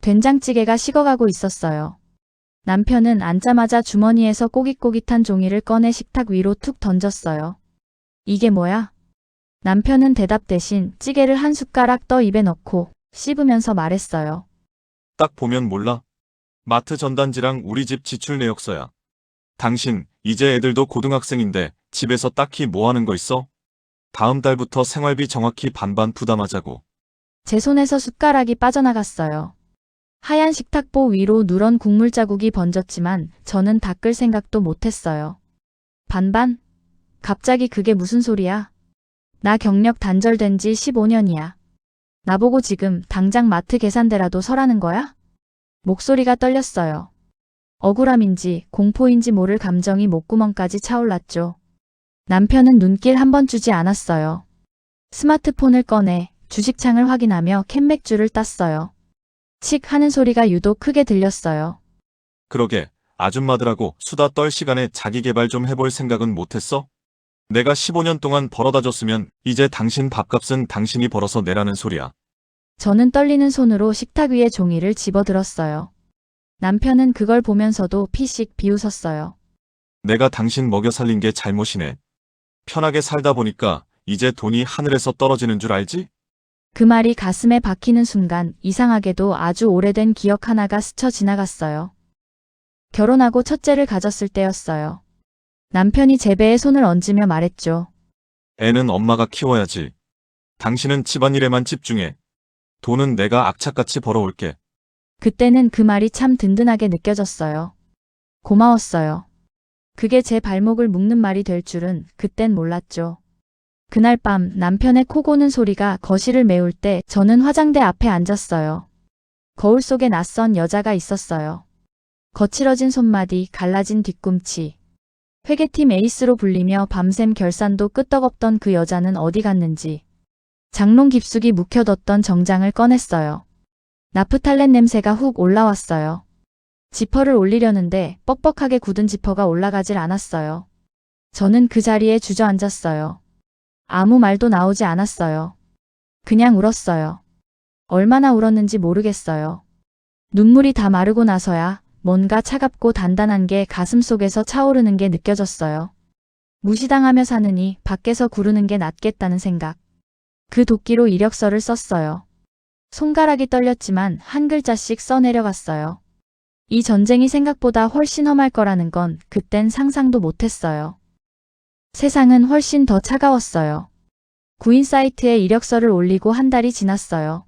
된장찌개가 식어가고 있었어요. 남편은 앉자마자 주머니에서 꼬깃꼬깃한 종이를 꺼내 식탁 위로 툭 던졌어요. 이게 뭐야? 남편은 대답 대신 찌개를 한 숟가락 떠 입에 넣고 씹으면서 말했어요. 딱 보면 몰라? 마트 전단지랑 우리 집 지출 내역서야. 당신, 이제 애들도 고등학생인데 집에서 딱히 뭐 하는 거 있어? 다음 달부터 생활비 정확히 반반 부담하자고. 제 손에서 숟가락이 빠져나갔어요. 하얀 식탁보 위로 누런 국물 자국이 번졌지만 저는 닦을 생각도 못했어요. 반반? 갑자기 그게 무슨 소리야? 나 경력 단절된 지 15년이야. 나보고 지금 당장 마트 계산대라도 서라는 거야? 목소리가 떨렸어요. 억울함인지 공포인지 모를 감정이 목구멍까지 차올랐죠. 남편은 눈길 한 번 주지 않았어요. 스마트폰을 꺼내 주식창을 확인하며 캔맥주를 땄어요. 칙 하는 소리가 유독 크게 들렸어요. 그러게, 아줌마들하고 수다 떨 시간에 자기 개발 좀 해볼 생각은 못했어? 내가 15년 동안 벌어다 줬으면 이제 당신 밥값은 당신이 벌어서 내라는 소리야. 저는 떨리는 손으로 식탁 위에 종이를 집어들었어요. 남편은 그걸 보면서도 피식 비웃었어요. 내가 당신 먹여 살린 게 잘못이네. 편하게 살다 보니까 이제 돈이 하늘에서 떨어지는 줄 알지? 그 말이 가슴에 박히는 순간 이상하게도 아주 오래된 기억 하나가 스쳐 지나갔어요. 결혼하고 첫째를 가졌을 때였어요. 남편이 제 배에 손을 얹으며 말했죠. 애는 엄마가 키워야지. 당신은 집안일에만 집중해. 돈은 내가 악착같이 벌어올게. 그때는 그 말이 참 든든하게 느껴졌어요. 고마웠어요. 그게 제 발목을 묶는 말이 될 줄은 그땐 몰랐죠. 그날 밤 남편의 코 고는 소리가 거실을 메울 때 저는 화장대 앞에 앉았어요. 거울 속에 낯선 여자가 있었어요. 거칠어진 손마디, 갈라진 뒤꿈치. 회계팀 에이스로 불리며 밤샘 결산도 끄떡없던 그 여자는 어디 갔는지. 장롱 깊숙이 묵혀뒀던 정장을 꺼냈어요. 나프탈렌 냄새가 훅 올라왔어요. 지퍼를 올리려는데 뻑뻑하게 굳은 지퍼가 올라가질 않았어요. 저는 그 자리에 주저앉았어요. 아무 말도 나오지 않았어요. 그냥 울었어요. 얼마나 울었는지 모르겠어요. 눈물이 다 마르고 나서야 뭔가 차갑고 단단한 게 가슴속에서 차오르는 게 느껴졌어요. 무시당하며 사느니 밖에서 구르는 게 낫겠다는 생각. 그 도끼로 이력서를 썼어요. 손가락이 떨렸지만 한 글자씩 써내려갔어요. 이 전쟁이 생각보다 훨씬 험할 거라는 건 그땐 상상도 못했어요. 세상은 훨씬 더 차가웠어요. 구인 사이트에 이력서를 올리고 한 달이 지났어요.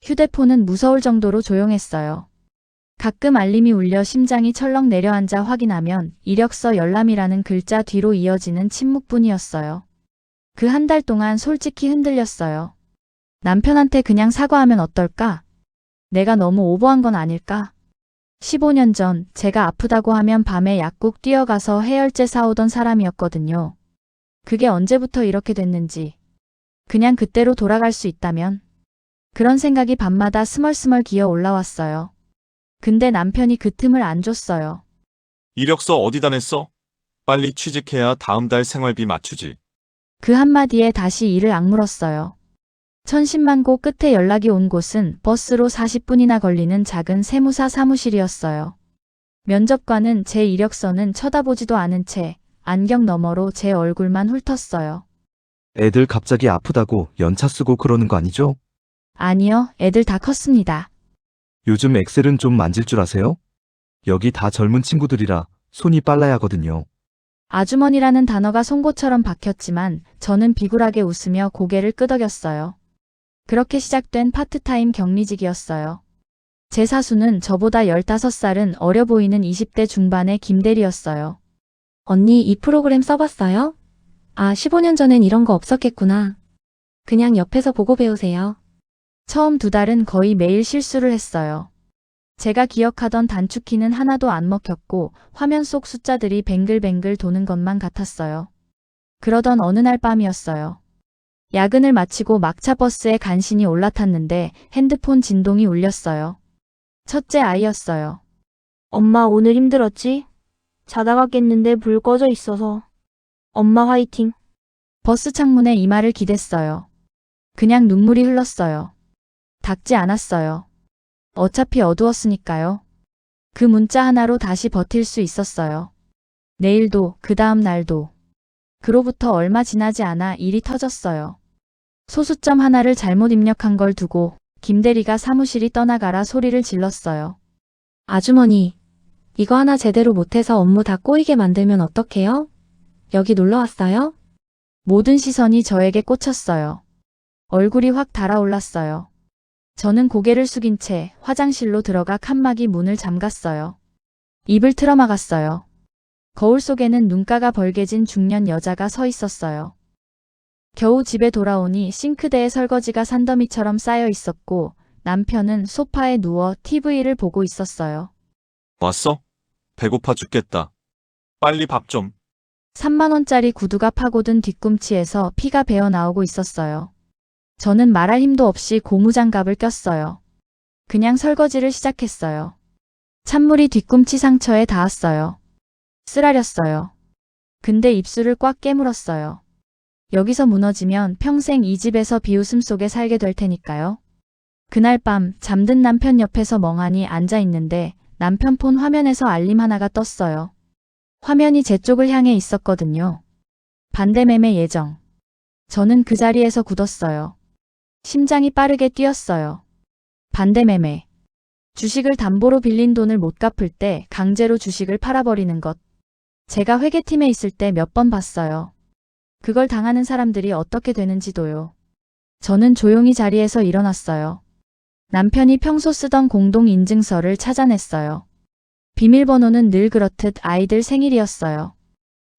휴대폰은 무서울 정도로 조용했어요. 가끔 알림이 울려 심장이 철렁 내려앉아 확인하면 이력서 열람이라는 글자 뒤로 이어지는 침묵뿐이었어요. 그 한 달 동안 솔직히 흔들렸어요. 남편한테 그냥 사과하면 어떨까? 내가 너무 오버한 건 아닐까? 15년 전 제가 아프다고 하면 밤에 약국 뛰어가서 해열제 사오던 사람이었거든요. 그게 언제부터 이렇게 됐는지. 그냥 그때로 돌아갈 수 있다면? 그런 생각이 밤마다 스멀스멀 기어 올라왔어요. 근데 남편이 그 틈을 안 줬어요. 이력서 어디다 냈어? 빨리 취직해야 다음 달 생활비 맞추지. 그 한마디에 다시 이를 악물었어요. 천신만고 끝에 연락이 온 곳은 버스로 40분이나 걸리는 작은 세무사 사무실이었어요. 면접관은 제 이력서는 쳐다보지도 않은 채 안경 너머로 제 얼굴만 훑었어요. 애들 갑자기 아프다고 연차 쓰고 그러는 거 아니죠? 아니요, 애들 다 컸습니다. 요즘 엑셀은 좀 만질 줄 아세요? 여기 다 젊은 친구들이라 손이 빨라야 하거든요. 아주머니라는 단어가 송곳처럼 박혔지만 저는 비굴하게 웃으며 고개를 끄덕였어요. 그렇게 시작된 파트타임 격리직이었어요. 제 사수는 저보다 15살은 어려 보이는 20대 중반의 김대리였어요. 언니 이 프로그램 써봤어요? 아, 15년 전엔 이런 거 없었겠구나. 그냥 옆에서 보고 배우세요. 처음 2달은 거의 매일 실수를 했어요. 제가 기억하던 단축키는 하나도 안 먹혔고 화면 속 숫자들이 뱅글뱅글 도는 것만 같았어요. 그러던 어느 날 밤이었어요. 야근을 마치고 막차 버스에 간신히 올라탔는데 핸드폰 진동이 울렸어요. 첫째 아이였어요. 엄마 오늘 힘들었지? 자다가 깼는데 불 꺼져 있어서. 엄마 화이팅. 버스 창문에 이 말을 기댔어요. 그냥 눈물이 흘렀어요. 닦지 않았어요. 어차피 어두웠으니까요. 그 문자 하나로 다시 버틸 수 있었어요. 내일도, 그 다음 날도. 그로부터 얼마 지나지 않아 일이 터졌어요. 소수점 하나를 잘못 입력한 걸 두고 김대리가 사무실이 떠나가라 소리를 질렀어요. 아주머니, 이거 하나 제대로 못해서 업무 다 꼬이게 만들면 어떡해요? 여기 놀러 왔어요? 모든 시선이 저에게 꽂혔어요. 얼굴이 확 달아올랐어요. 저는 고개를 숙인 채 화장실로 들어가 칸막이 문을 잠갔어요. 입을 틀어막았어요. 거울 속에는 눈가가 벌개진 중년 여자가 서 있었어요. 겨우 집에 돌아오니 싱크대에 설거지가 산더미처럼 쌓여 있었고 남편은 소파에 누워 TV를 보고 있었어요. 왔어? 배고파 죽겠다. 빨리 밥 좀. 3만 원짜리 구두가 파고든 뒤꿈치에서 피가 배어 나오고 있었어요. 저는 말할 힘도 없이 고무장갑을 꼈어요. 그냥 설거지를 시작했어요. 찬물이 뒤꿈치 상처에 닿았어요. 쓰라렸어요. 근데 입술을 꽉 깨물었어요. 여기서 무너지면 평생 이 집에서 비웃음 속에 살게 될 테니까요. 그날 밤 잠든 남편 옆에서 멍하니 앉아 있는데 남편 폰 화면에서 알림 하나가 떴어요. 화면이 제 쪽을 향해 있었거든요. 반대매매 예정. 저는 그 자리에서 굳었어요. 심장이 빠르게 뛰었어요. 반대매매. 주식을 담보로 빌린 돈을 못 갚을 때 강제로 주식을 팔아버리는 것. 제가 회계팀에 있을 때 몇 번 봤어요. 그걸 당하는 사람들이 어떻게 되는지도요. 저는 조용히 자리에서 일어났어요. 남편이 평소 쓰던 공동인증서를 찾아냈어요. 비밀번호는 늘 그렇듯 아이들 생일이었어요.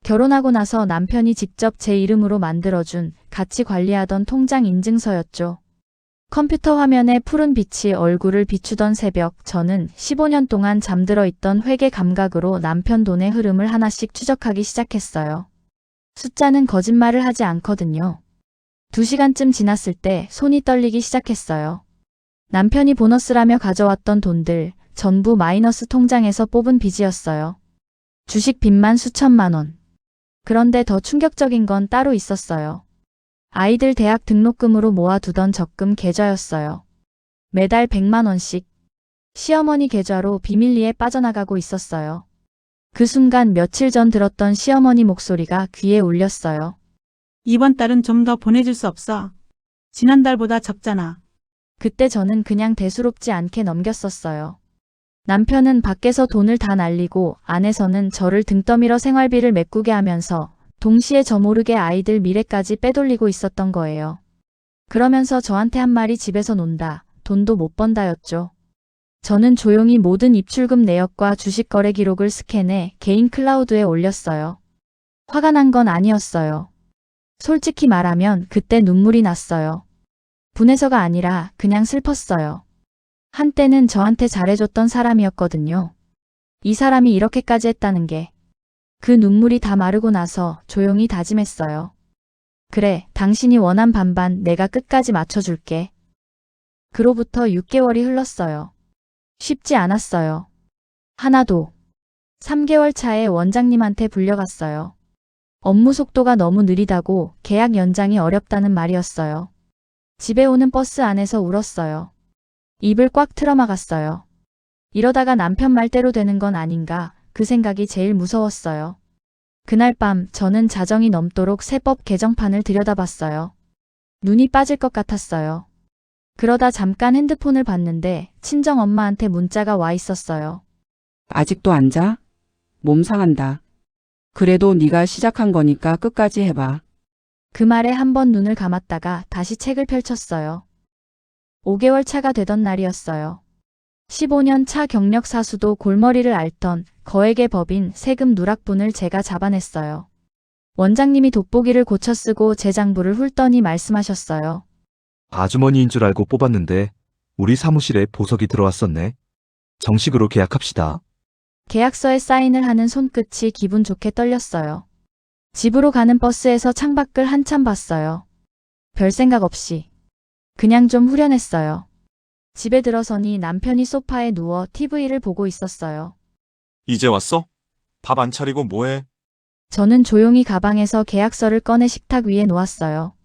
결혼하고 나서 남편이 직접 제 이름으로 만들어준 같이 관리하던 통장 인증서였죠. 컴퓨터 화면에 푸른 빛이 얼굴을 비추던 새벽, 저는 15년 동안 잠들어 있던 회계 감각으로 남편 돈의 흐름을 하나씩 추적하기 시작했어요. 숫자는 거짓말을 하지 않거든요. 2시간쯤 지났을 때 손이 떨리기 시작했어요. 남편이 보너스라며 가져왔던 돈들, 전부 마이너스 통장에서 뽑은 빚이었어요. 주식 빚만 수천만 원. 그런데 더 충격적인 건 따로 있었어요. 아이들 대학 등록금으로 모아두던 적금 계좌였어요. 매달 100만 원씩. 시어머니 계좌로 비밀리에 빠져나가고 있었어요. 그 순간 며칠 전 들었던 시어머니 목소리가 귀에 울렸어요. 이번 달은 좀 더 보내줄 수 없어. 지난달보다 적잖아. 그때 저는 그냥 대수롭지 않게 넘겼었어요. 남편은 밖에서 돈을 다 날리고 아내서는 저를 등 떠밀어 생활비를 메꾸게 하면서 동시에 저 모르게 아이들 미래까지 빼돌리고 있었던 거예요. 그러면서 저한테 한 말이 집에서 논다, 돈도 못 번다였죠. 저는 조용히 모든 입출금 내역과 주식 거래 기록을 스캔해 개인 클라우드에 올렸어요. 화가 난 건 아니었어요. 솔직히 말하면 그때 눈물이 났어요. 분해서가 아니라 그냥 슬펐어요. 한때는 저한테 잘해줬던 사람이었거든요. 이 사람이 이렇게까지 했다는 게. 그 눈물이 다 마르고 나서 조용히 다짐했어요. 그래, 당신이 원한 반반 내가 끝까지 맞춰줄게. 그로부터 6개월이 흘렀어요. 쉽지 않았어요. 하나도. 3개월 차에 원장님한테 불려갔어요. 업무 속도가 너무 느리다고 계약 연장이 어렵다는 말이었어요. 집에 오는 버스 안에서 울었어요. 입을 꽉 틀어막았어요. 이러다가 남편 말대로 되는 건 아닌가, 그 생각이 제일 무서웠어요. 그날 밤 저는 자정이 넘도록 세법 개정판을 들여다봤어요. 눈이 빠질 것 같았어요. 그러다 잠깐 핸드폰을 봤는데 친정엄마한테 문자가 와 있었어요. 아직도 안 자? 몸 상한다. 그래도 네가 시작한 거니까 끝까지 해봐. 그 말에 한 번 눈을 감았다가 다시 책을 펼쳤어요. 5개월 차가 되던 날이었어요. 15년 차 경력 사수도 골머리를 앓던 거액의 법인 세금 누락분을 제가 잡아냈어요. 원장님이 돋보기를 고쳐 쓰고 제 장부를 훑더니 말씀하셨어요. 아주머니인 줄 알고 뽑았는데 우리 사무실에 보석이 들어왔었네. 정식으로 계약합시다. 계약서에 사인을 하는 손끝이 기분 좋게 떨렸어요. 집으로 가는 버스에서 창밖을 한참 봤어요. 별 생각 없이. 그냥 좀 후련했어요. 집에 들어서니 남편이 소파에 누워 TV를 보고 있었어요. 이제 왔어? 밥 안 차리고 뭐해? 저는 조용히 가방에서 계약서를 꺼내 식탁 위에 놓았어요.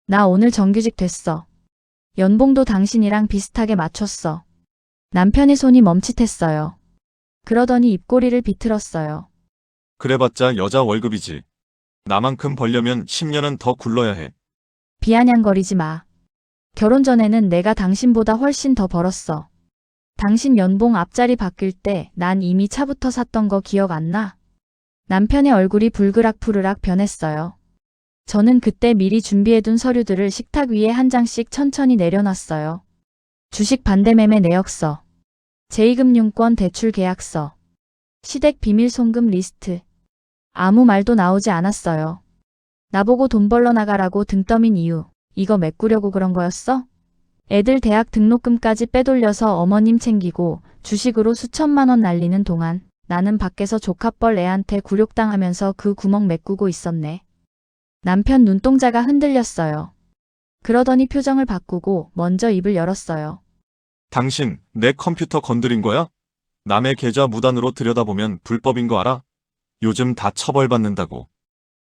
나 오늘 정규직 됐어. 연봉도 당신이랑 비슷하게 맞췄어. 남편의 손이 멈칫했어요. 그러더니 입꼬리를 비틀었어요. 그래봤자 여자 월급이지. 나만큼 벌려면 10년은 더 굴러야 해. 비아냥거리지 마. 결혼 전에는 내가 당신보다 훨씬 더 벌었어. 당신 연봉 앞자리 바뀔 때 난 이미 차부터 샀던 거 기억 안 나? 남편의 얼굴이 불그락푸르락 변했어요. 저는 그때 미리 준비해둔 서류들을 식탁 위에 한 장씩 천천히 내려놨어요. 주식 반대매매 내역서, 제2금융권 대출 계약서, 시댁 비밀 송금 리스트. 아무 말도 나오지 않았어요. 나보고 돈 벌러 나가라고 등 떠민 이유, 이거 메꾸려고 그런 거였어? 애들 대학 등록금까지 빼돌려서 어머님 챙기고 주식으로 수천만 원 날리는 동안 나는 밖에서 조카뻘 애한테 굴욕당하면서 그 구멍 메꾸고 있었네. 남편 눈동자가 흔들렸어요. 그러더니 표정을 바꾸고 먼저 입을 열었어요. 당신 내 컴퓨터 건드린 거야? 남의 계좌 무단으로 들여다보면 불법인 거 알아? 요즘 다 처벌받는다고.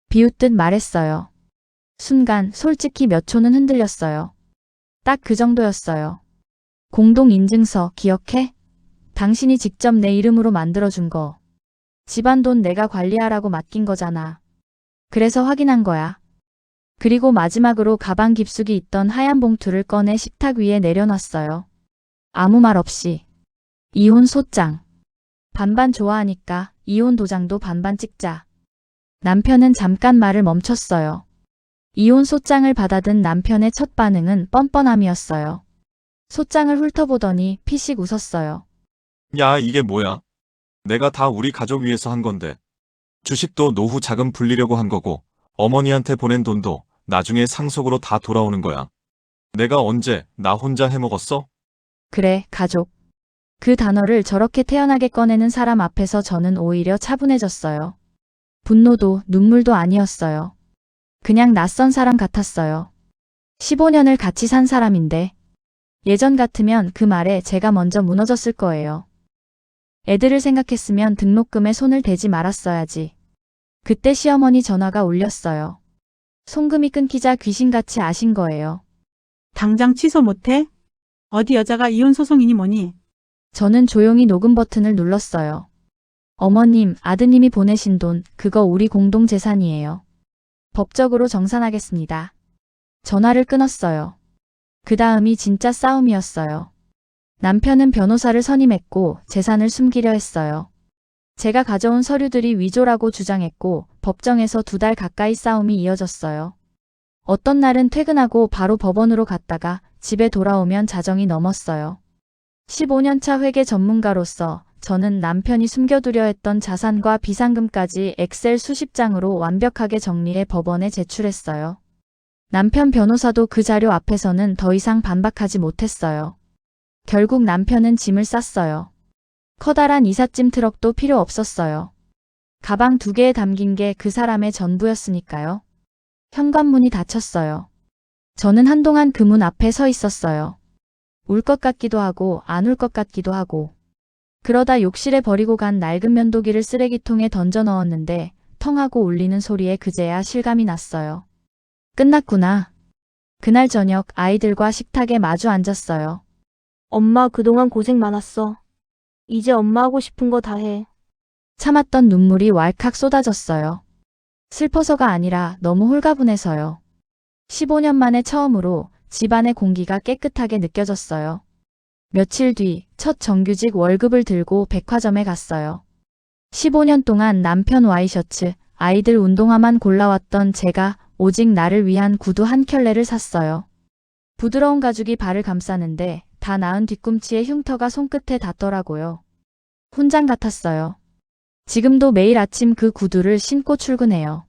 비웃듯 말했어요. 순간 솔직히 몇 초는 흔들렸어요. 딱 그 정도였어요. 공동인증서 기억해? 당신이 직접 내 이름으로 만들어준 거. 집안 돈 내가 관리하라고 맡긴 거잖아. 그래서 확인한 거야. 그리고 마지막으로 가방 깊숙이 있던 하얀 봉투를 꺼내 식탁 위에 내려놨어요. 아무 말 없이. 이혼 소장. 반반 좋아하니까 이혼 도장도 반반 찍자. 남편은 잠깐 말을 멈췄어요. 이혼 소장을 받아든 남편의 첫 반응은 뻔뻔함이었어요. 소장을 훑어보더니 피식 웃었어요. 야, 이게 뭐야? 내가 다 우리 가족 위해서 한 건데. 주식도 노후 자금 불리려고 한 거고, 어머니한테 보낸 돈도 나중에 상속으로 다 돌아오는 거야. 내가 언제 나 혼자 해먹었어? 그래, 가족. 그 단어를 저렇게 태연하게 꺼내는 사람 앞에서 저는 오히려 차분해졌어요. 분노도 눈물도 아니었어요. 그냥 낯선 사람 같았어요. 15년을 같이 산 사람인데 예전 같으면 그 말에 제가 먼저 무너졌을 거예요. 애들을 생각했으면 등록금에 손을 대지 말았어야지. 그때 시어머니 전화가 울렸어요. 송금이 끊기자 귀신같이 아신 거예요. 당장 취소 못해? 어디 여자가 이혼 소송이니 뭐니? 저는 조용히 녹음 버튼을 눌렀어요. 어머님, 아드님이 보내신 돈, 그거 우리 공동 재산이에요. 법적으로 정산하겠습니다. 전화를 끊었어요. 그 다음이 진짜 싸움이었어요. 남편은 변호사를 선임했고 재산을 숨기려 했어요. 제가 가져온 서류들이 위조라고 주장했고 법정에서 2달 가까이 싸움이 이어졌어요. 어떤 날은 퇴근하고 바로 법원으로 갔다가 집에 돌아오면 자정이 넘었어요. 15년차 회계 전문가로서 저는 남편이 숨겨두려 했던 자산과 비상금까지 엑셀 수십 장으로 완벽하게 정리해 법원에 제출했어요. 남편 변호사도 그 자료 앞에서는 더 이상 반박하지 못했어요. 결국 남편은 짐을 쌌어요. 커다란 이삿짐 트럭도 필요 없었어요. 가방 2개에 담긴 게 그 사람의 전부였으니까요. 현관문이 닫혔어요. 저는 한동안 그 문 앞에 서 있었어요. 울 것 같기도 하고 안 울 것 같기도 하고. 그러다 욕실에 버리고 간 낡은 면도기를 쓰레기통에 던져 넣었는데 텅 하고 울리는 소리에 그제야 실감이 났어요. 끝났구나. 그날 저녁 아이들과 식탁에 마주 앉았어요. 엄마 그동안 고생 많았어. 이제 엄마 하고 싶은 거 다 해. 참았던 눈물이 왈칵 쏟아졌어요. 슬퍼서가 아니라 너무 홀가분해서요. 15년 만에 처음으로 집안의 공기가 깨끗하게 느껴졌어요. 며칠 뒤 첫 정규직 월급을 들고 백화점에 갔어요. 15년 동안 남편 와이셔츠, 아이들 운동화만 골라왔던 제가 오직 나를 위한 구두 한 켤레를 샀어요. 부드러운 가죽이 발을 감싸는데 다 나은 뒤꿈치의 흉터가 손끝에 닿더라고요. 훈장 같았어요. 지금도 매일 아침 그 구두를 신고 출근해요.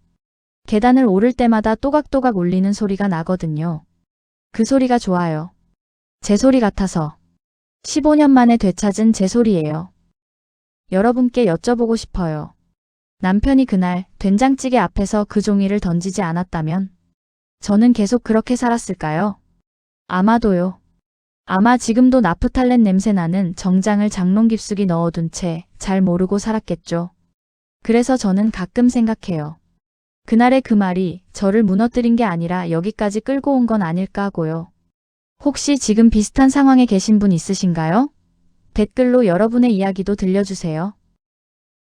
계단을 오를 때마다 또각또각 울리는 소리가 나거든요. 그 소리가 좋아요. 제 소리 같아서. 15년 만에 되찾은 제 소리예요. 여러분께 여쭤보고 싶어요. 남편이 그날 된장찌개 앞에서 그 종이를 던지지 않았다면 저는 계속 그렇게 살았을까요? 아마도요. 아마 지금도 나프탈렌 냄새 나는 정장을 장롱 깊숙이 넣어둔 채 잘 모르고 살았겠죠. 그래서 저는 가끔 생각해요. 그날의 그 말이 저를 무너뜨린 게 아니라 여기까지 끌고 온 건 아닐까 하고요. 혹시 지금 비슷한 상황에 계신 분 있으신가요? 댓글로 여러분의 이야기도 들려주세요.